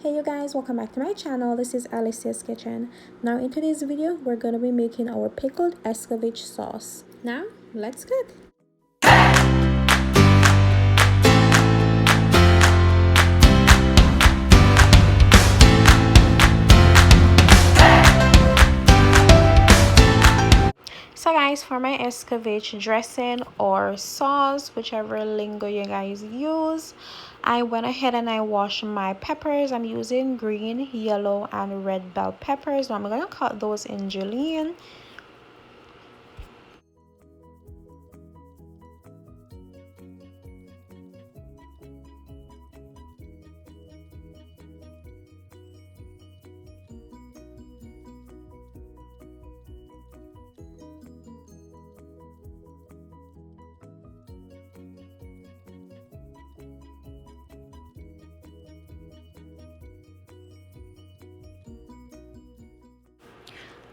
Hey you guys, welcome back to my channel. This is Alicia's Kitchen. Now in today's video, we're going to be making our pickled escovitch sauce. Now, let's cook. So guys, for my escovitch dressing or sauce, whichever lingo you guys use, I went ahead and I washed my peppers. I'm using green, yellow, and red bell peppers. So I'm gonna cut those in julienne.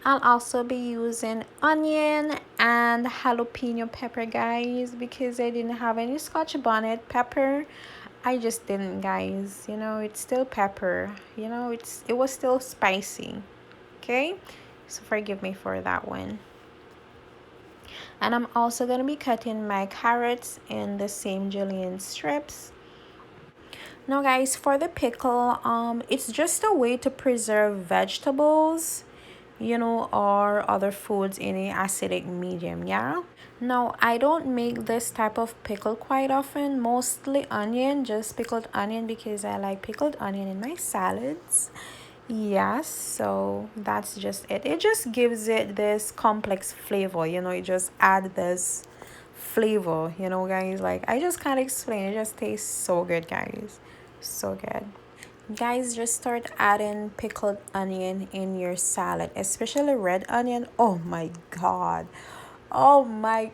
I'll also be using onion and jalapeno pepper, guys, because I didn't have any scotch bonnet pepper. I just didn't, guys. You know, it's still pepper. You know, it was still spicy. Okay, so forgive me for that one. And I'm also gonna be cutting my carrots in the same julienne strips. Now guys, for the pickle, it's just a way to preserve vegetables, you know, or other foods in a acidic medium. Yeah, now I don't make this type of pickle quite often, mostly onion, just pickled onion, because I like pickled onion in my salads. Yes, so that's just it. It just gives it this complex flavor, you know. It just add this flavor, you know, guys. Like, I just can't explain. It just tastes so good, guys. So good. Guys, just start adding pickled onion in your salad, especially red onion. Oh my god. Oh my,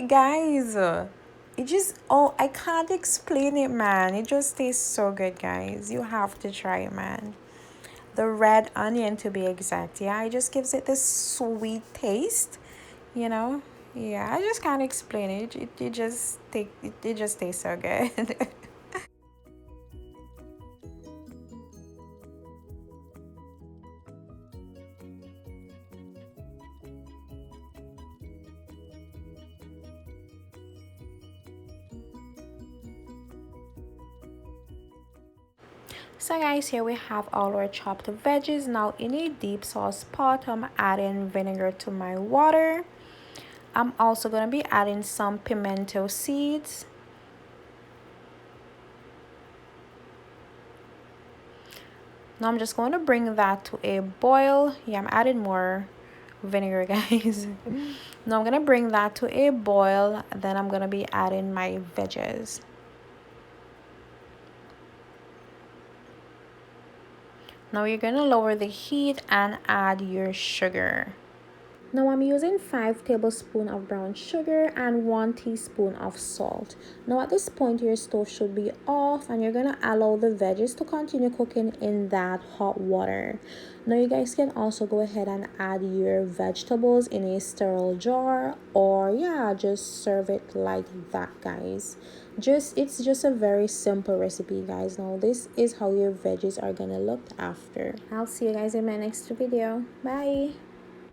guys, it just, oh, I can't explain it, man. It just tastes so good, guys. You have to try it, man. The red onion, to be exact. Yeah, it just gives it this sweet taste, you know. Yeah, I just can't explain it. It just tastes so good. So guys, here we have all our chopped veggies. Now in a deep sauce pot, I'm adding vinegar to my water. I'm also going to be adding some pimento seeds. Now I'm just going to bring that to a boil. Yeah, I'm adding more vinegar, guys. Now I'm going to bring that to a boil. Then I'm going to be adding my veggies. Now you're going to lower the heat and add your sugar. Now I'm using 5 tablespoons of brown sugar and 1 teaspoon of salt. Now at this point your stove should be off and you're going to allow the veggies to continue cooking in that hot water. Now you guys can also go ahead and add your vegetables in a sterile jar, or yeah, just serve it like that, guys. It's just a very simple recipe, guys. Now this is how your veggies are gonna look after. I'll see you guys in my next video. Bye.